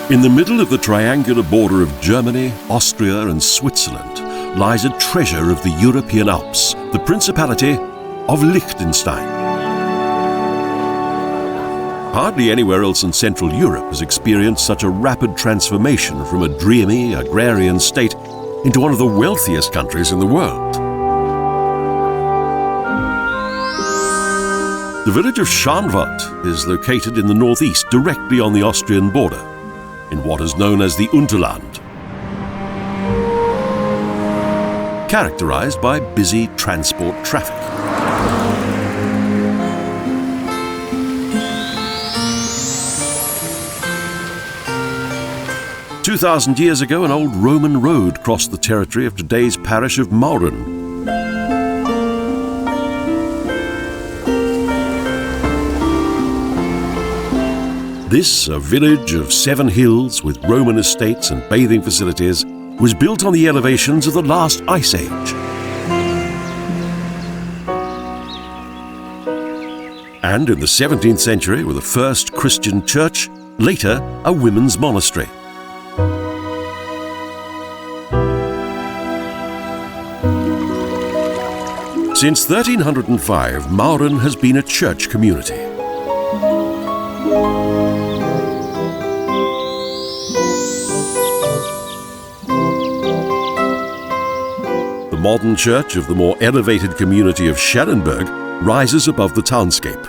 In the middle of the triangular border of Germany, Austria and Switzerland lies a treasure of the European Alps, the Principality of Liechtenstein. Hardly anywhere else in Central Europe has experienced such a rapid transformation from a dreamy, agrarian state into one of the wealthiest countries in the world. The village of Schaan is located in the northeast, directly on the Austrian border, in what is known as the Unterland, characterized by busy transport traffic. "2,000 years ago, an old Roman road crossed the territory of today's parish of Bendern. This, a village of 7 hills with Roman estates and bathing facilities, was built on the elevations of the last ice age. And in the 17th century were the first Christian church, later a women's monastery. Since 1305, Mauren has been a church community. The modern church of the more elevated community of Schellenberg rises above the townscape.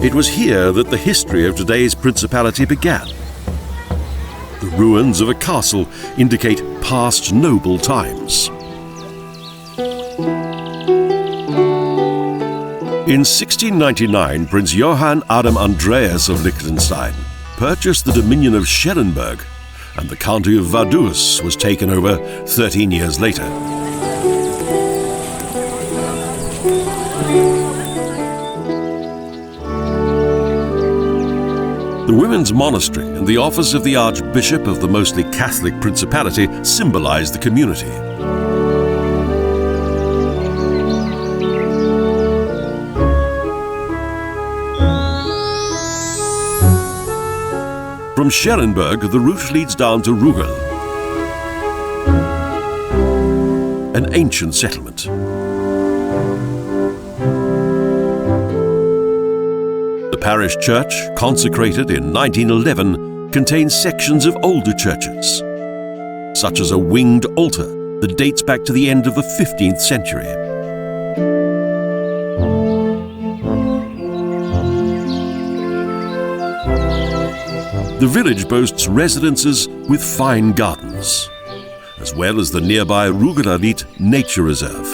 It was here that the history of today's principality began. The ruins of a castle indicate past noble times. In 1699, Prince Johann Adam Andreas of Liechtenstein purchased the dominion of Schellenberg, and the county of Vaduz was taken over 13 years later. The women's monastery and the office of the Archbishop of the mostly Catholic principality symbolize the community. From Schellenberg, the route leads down to Rugel, an ancient settlement. The parish church, consecrated in 1911, contains sections of older churches, such as a winged altar that dates back to the end of the 15th century. The village boasts residences with fine gardens, as well as the nearby Rugelerlied Nature Reserve.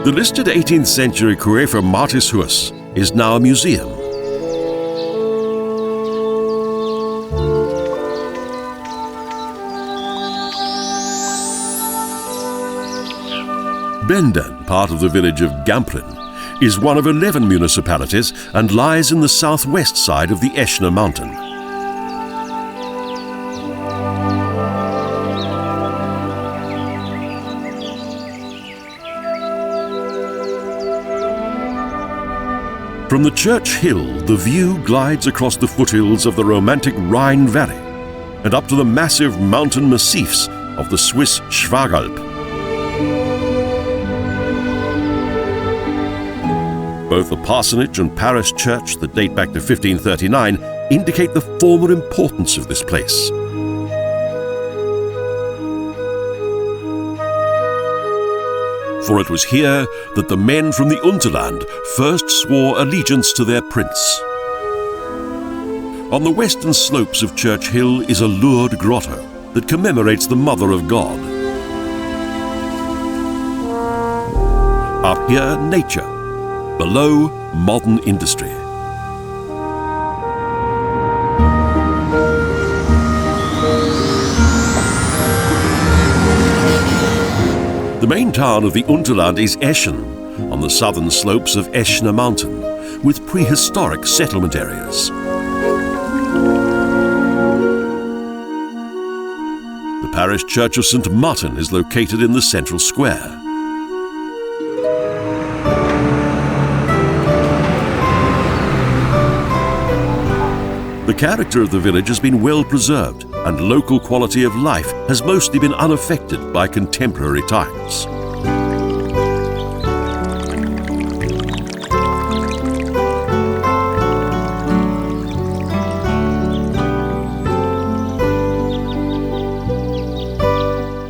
The listed 18th century Coefer Martyshus is now a museum. Bendern, part of the village of Gamprin, is one of 11 municipalities and lies in the southwest side of the Eschner Mountain. From the church hill, the view glides across the foothills of the romantic Rhine Valley and up to the massive mountain massifs of the Swiss Schwäg-Alp. Both the parsonage and parish church that date back to 1539 indicate the former importance of this place. For it was here that the men from the Unterland first swore allegiance to their prince. On the western slopes of Church Hill is a lured grotto that commemorates the Mother of God. Up here, nature. Below, modern industry. The main town of the Unterland is Eschen, on the southern slopes of Eschner Mountain, with prehistoric settlement areas. The parish church of St. Martin is located in the central square. The character of the village has been well preserved, and local quality of life has mostly been unaffected by contemporary times.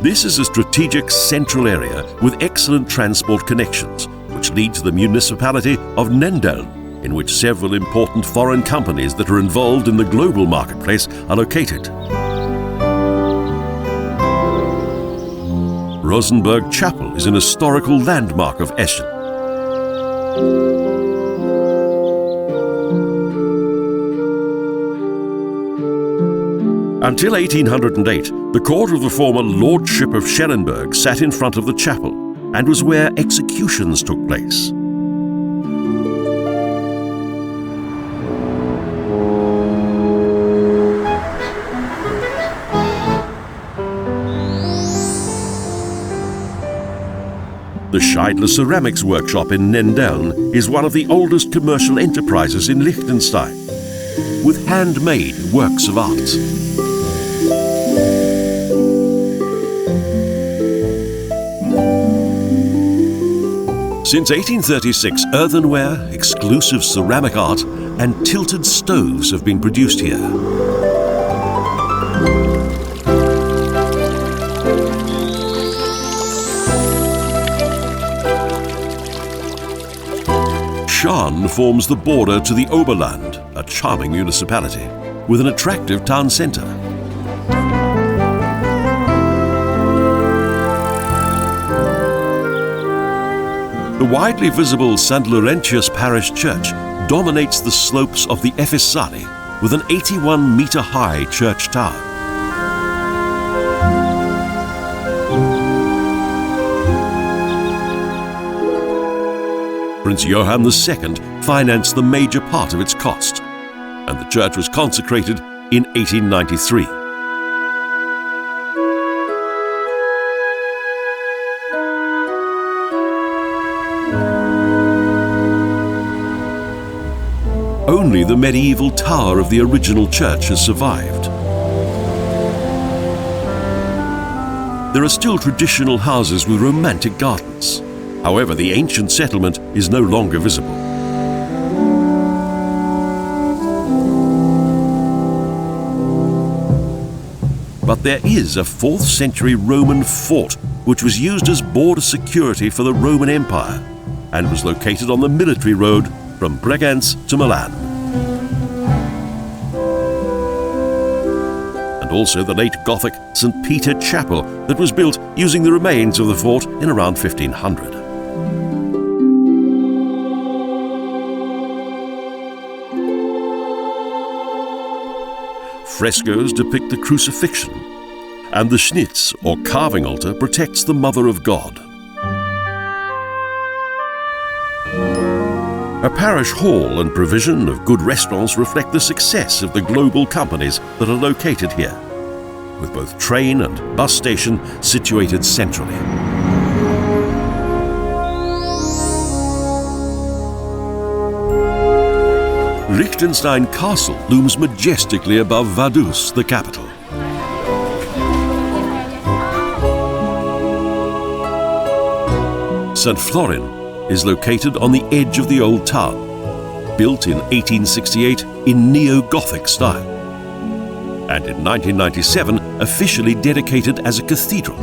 This is a strategic central area with excellent transport connections, which lead to the municipality of Nendeln, in which several important foreign companies that are involved in the global marketplace are located. Rosenberg Chapel is an historical landmark of Eschen. Until 1808, the court of the former Lordship of Schellenberg sat in front of the chapel and was where executions took place. The Schaedler ceramics workshop in Nendeln is one of the oldest commercial enterprises in Liechtenstein, with handmade works of art. Since 1836, earthenware, exclusive ceramic art, and tilted stoves have been produced here. Schaan forms the border to the Oberland, a charming municipality, with an attractive town centre. The widely visible St. Laurentius parish church dominates the slopes of the Efesari with an 81-metre-high church tower. Prince Johann II financed the major part of its cost, and the church was consecrated in 1893. Only the medieval tower of the original church has survived. There are still traditional houses with romantic gardens. However, the ancient settlement is no longer visible. But there is a 4th century Roman fort which was used as border security for the Roman Empire and was located on the military road from Bregenz to Milan. And also the late Gothic St. Peter Chapel that was built using the remains of the fort in around 1500. Frescoes depict the crucifixion, and the schnitz, or carving altar, protects the Mother of God. A parish hall and provision of good restaurants reflect the success of the global companies that are located here, with both train and bus station situated centrally. Liechtenstein Castle looms majestically above Vaduz, the capital. St. Florin is located on the edge of the old town, built in 1868 in Neo-Gothic style, and in 1997 officially dedicated as a cathedral.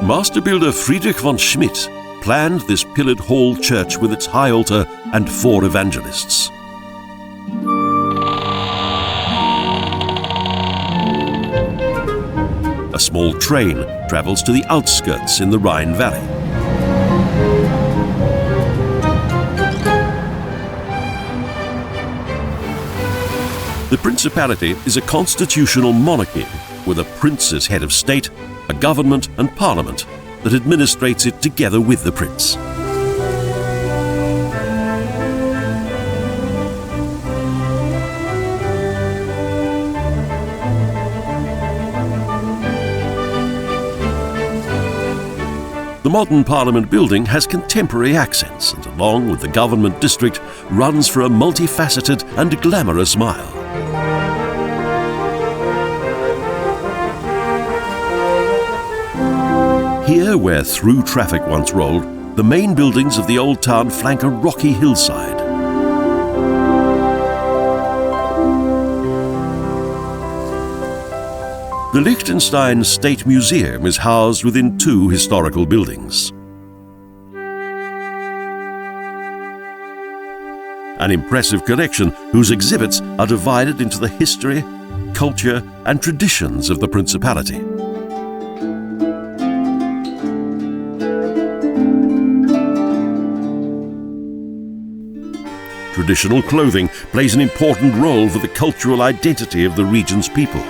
Master builder Friedrich von Schmidt planned this pillared hall church with its high altar and 4 evangelists. A small train travels to the outskirts in the Rhine Valley. The Principality is a constitutional monarchy with a prince as head of state, a government and parliament that administrates it together with the prince. The modern Parliament building has contemporary accents and, along with the government district, runs for a multifaceted and glamorous mile. Here, where through traffic once rolled, the main buildings of the old town flank a rocky hillside. The Liechtenstein State Museum is housed within two historical buildings. An impressive collection whose exhibits are divided into the history, culture and traditions of the Principality. Traditional clothing plays an important role for the cultural identity of the region's people.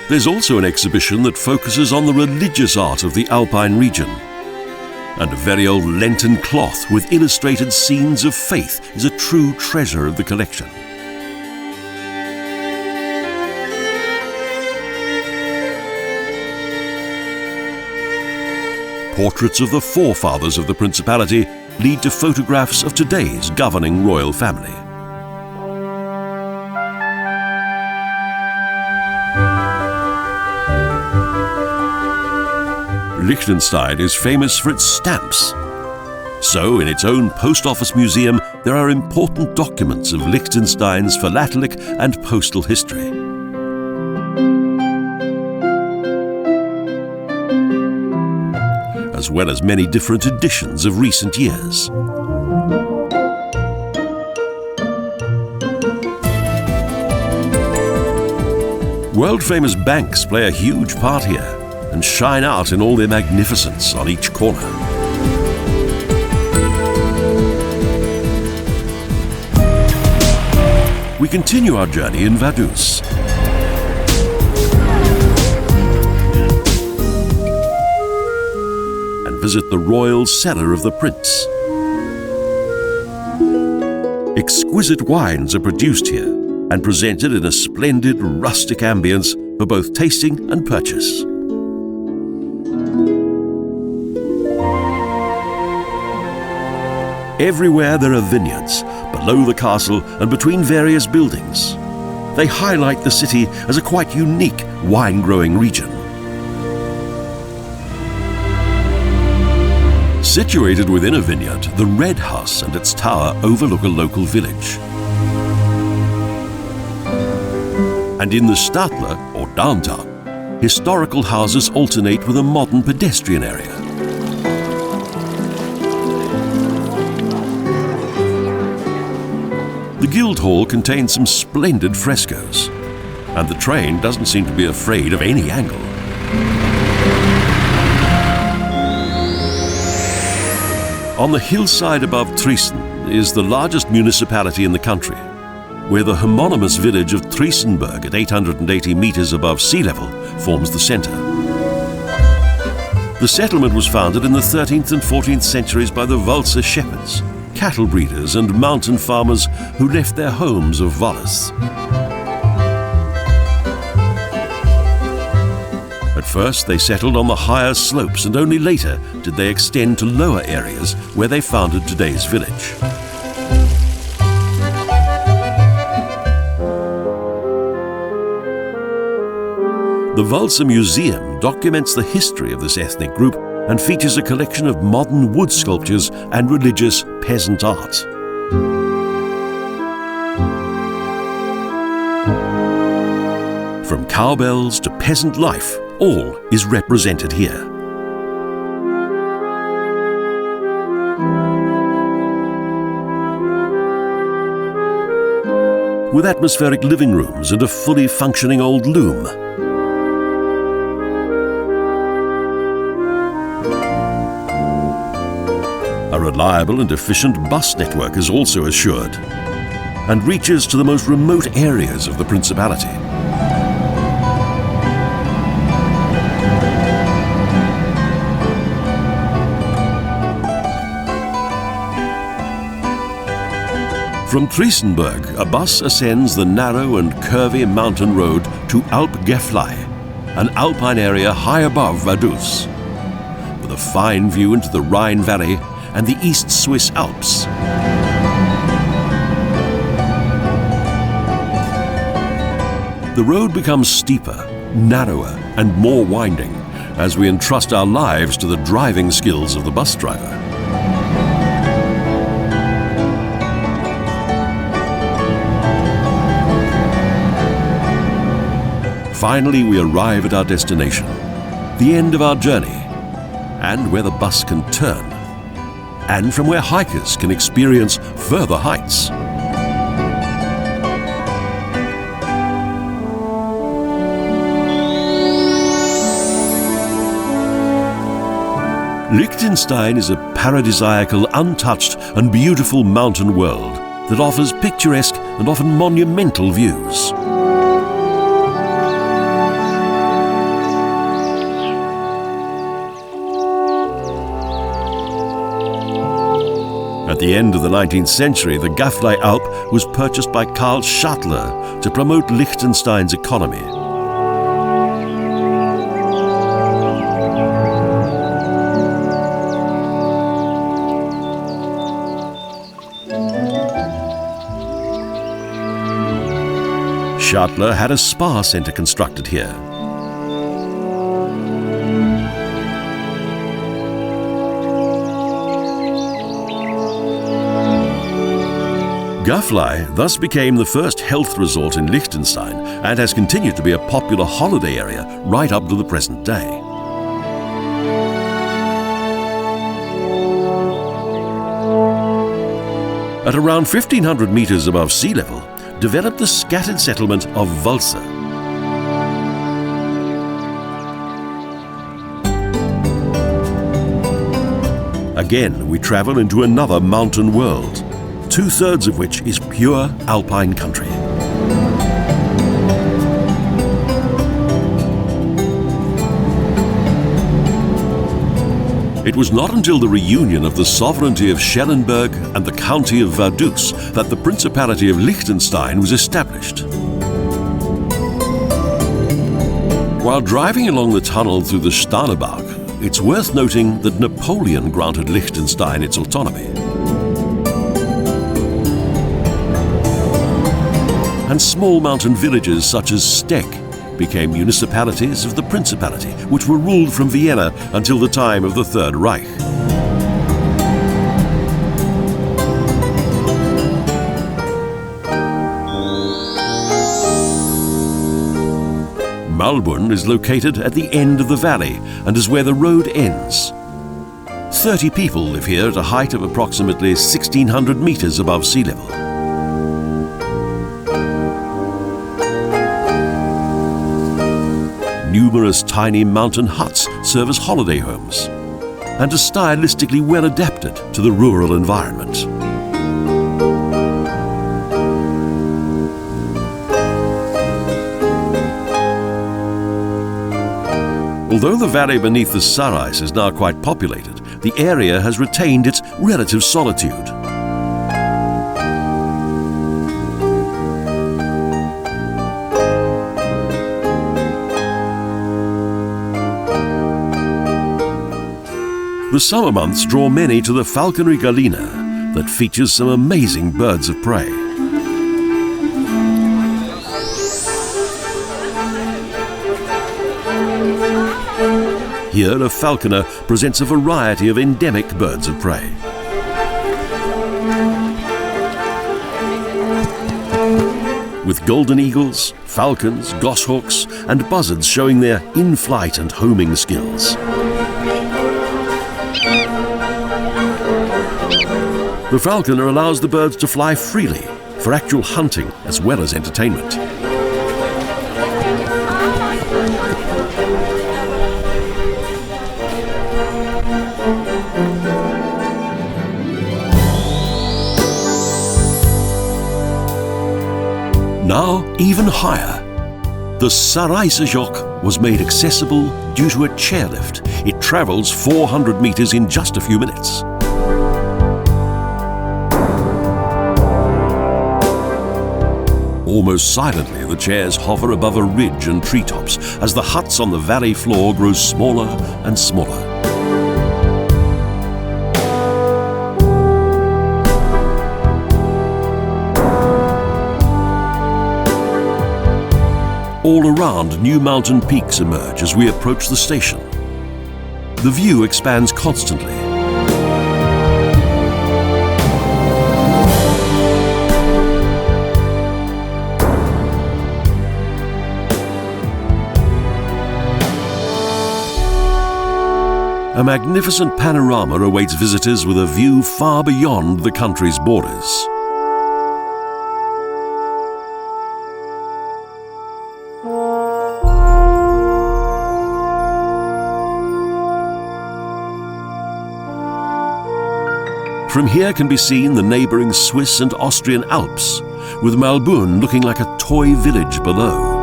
There's also an exhibition that focuses on the religious art of the Alpine region. And a very old Lenten cloth with illustrated scenes of faith is a true treasure of the collection. Portraits of the forefathers of the Principality lead to photographs of today's governing royal family. Liechtenstein is famous for its stamps. So, in its own post office museum, there are important documents of Liechtenstein's philatelic and postal history. As well as many different editions of recent years. World-famous banks play a huge part here and shine out in all their magnificence on each corner. We continue our journey in Vaduz. And visit the royal cellar of the prince. Exquisite wines are produced here and presented in a splendid rustic ambience for both tasting and purchase. Everywhere there are vineyards, below the castle and between various buildings. They highlight the city as a quite unique wine-growing region. Situated within a vineyard, the Red House and its tower overlook a local village. And in the Schaedler, or downtown, historical houses alternate with a modern pedestrian area. The Guildhall contains some splendid frescoes, and the train doesn't seem to be afraid of any angle. On the hillside above Triesen is the largest municipality in the country, where the homonymous village of Triesenberg at 880 meters above sea level forms the center. The settlement was founded in the 13th and 14th centuries by the Walser shepherds, cattle breeders and mountain farmers who left their homes of Vaduz. At first they settled on the higher slopes, and only later did they extend to lower areas where they founded today's village. The Walser Museum documents the history of this ethnic group and features a collection of modern wood sculptures and religious peasant art. From cowbells to peasant life, all is represented here. With atmospheric living rooms and a fully functioning old loom. A reliable and efficient bus network is also assured and reaches to the most remote areas of the Principality. From Triesenberg, a bus ascends the narrow and curvy mountain road to Alpgäflei, an alpine area high above Vaduz, with a fine view into the Rhine Valley and the East Swiss Alps. The road becomes steeper, narrower and more winding as we entrust our lives to the driving skills of the bus driver. Finally, we arrive at our destination, the end of our journey, and where the bus can turn, and from where hikers can experience further heights. Liechtenstein is a paradisiacal, untouched and beautiful mountain world that offers picturesque and often monumental views. At the end of the 19th century, the Gäflei Alp was purchased by Karl Schaedler to promote Liechtenstein's economy. Schaedler had a spa centre constructed here. Gäflei thus became the first health resort in Liechtenstein and has continued to be a popular holiday area right up to the present day. At around 1,500 metres above sea level, developed the scattered settlement of Walser. Again, we travel into another mountain world, 2/3 of which is pure alpine country. It was not until the reunion of the sovereignty of Schellenberg and the county of Vaduz that the Principality of Liechtenstein was established. While driving along the tunnel through the Starnberg, it's worth noting that Napoleon granted Liechtenstein its autonomy. And small mountain villages such as Steck became municipalities of the Principality, which were ruled from Vienna until the time of the Third Reich. Malborn is located at the end of the valley and is where the road ends. 30 people live here at a height of approximately 1,600 metres above sea level. Numerous tiny mountain huts serve as holiday homes and are stylistically well adapted to the rural environment. Although the valley beneath the Sareiser is now quite populated, the area has retained its relative solitude. The summer months draw many to the Falconry Galina that features some amazing birds of prey. Here, a falconer presents a variety of endemic birds of prey. With golden eagles, falcons, goshawks, and buzzards showing their in-flight and homing skills. The falconer allows the birds to fly freely for actual hunting as well as entertainment. Now even higher. The Sareiser Joch was made accessible due to a chairlift. It travels 400 meters in just a few minutes. Almost silently, the chairs hover above a ridge and treetops as the huts on the valley floor grow smaller and smaller. All around, new mountain peaks emerge as we approach the station. The view expands constantly. A magnificent panorama awaits visitors with a view far beyond the country's borders. From here can be seen the neighbouring Swiss and Austrian Alps, with Malbun looking like a toy village below.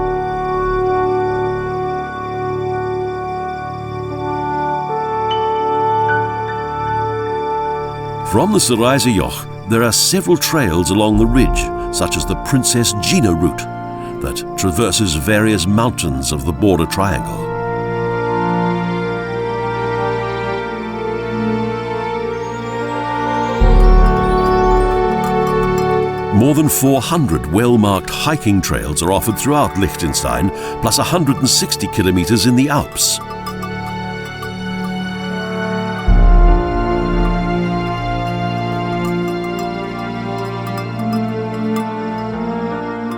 From the Sareiser Joch, there are several trails along the ridge, such as the Princess Gina Route, that traverses various mountains of the border triangle. More than 400 well-marked hiking trails are offered throughout Liechtenstein, plus 160 kilometres in the Alps.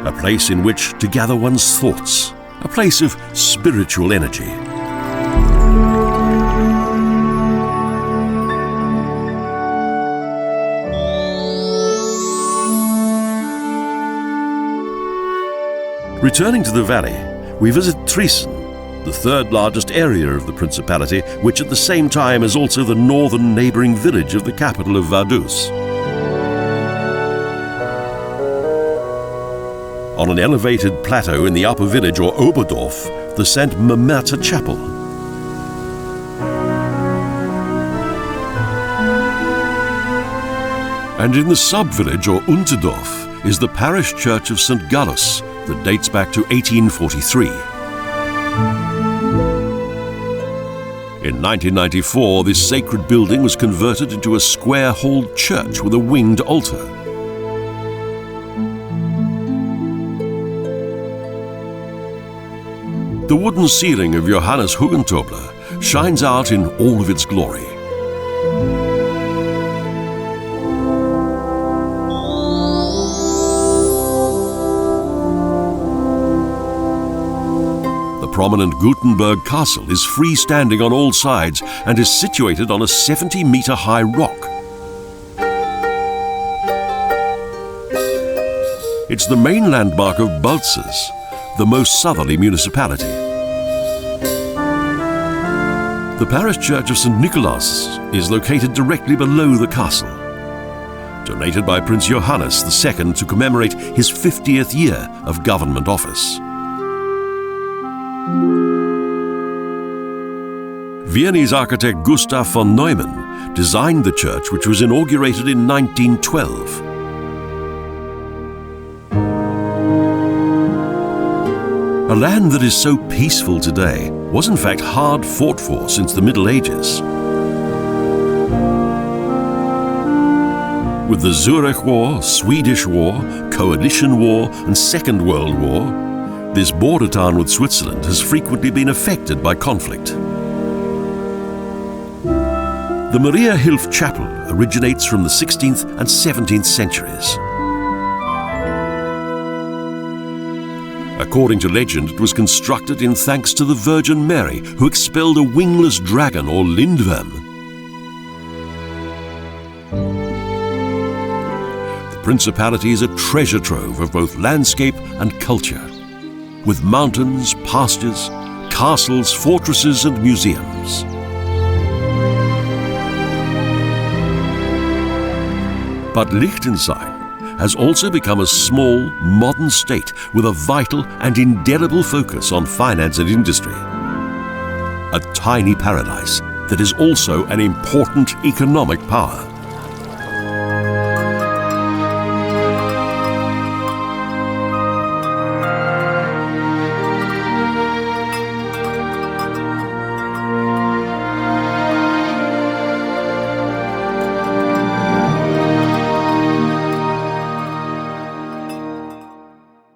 A place in which to gather one's thoughts, a place of spiritual energy. Returning to the valley, we visit Triesen, the third largest area of the Principality, which at the same time is also the northern neighbouring village of the capital of Vaduz. On an elevated plateau in the upper village, or Oberdorf, the St. Mamata Chapel. And in the sub-village, or Unterdorf, is the parish church of St. Gallus, that dates back to 1843. In 1994, this sacred building was converted into a square-halled church with a winged altar. The wooden ceiling of Johannes Hugentobler shines out in all of its glory. The prominent Gutenberg Castle is freestanding on all sides and is situated on a 70-metre-high rock. It's the main landmark of Balzers, the most southerly municipality. The parish church of St. Nicholas is located directly below the castle, donated by Prince Johannes II to commemorate his 50th year of government office. Viennese architect Gustav von Neumann designed the church, which was inaugurated in 1912. A land that is so peaceful today was in fact hard fought for since the Middle Ages. With the Zurich War, Swedish War, Coalition War and Second World War, this border town with Switzerland has frequently been affected by conflict. The Maria Hilf Chapel originates from the 16th and 17th centuries. According to legend, it was constructed in thanks to the Virgin Mary, who expelled a wingless dragon, or lindworm. The Principality is a treasure trove of both landscape and culture, with mountains, pastures, castles, fortresses and museums. But Liechtenstein has also become a small, modern state with a vital and indelible focus on finance and industry. A tiny paradise that is also an important economic power.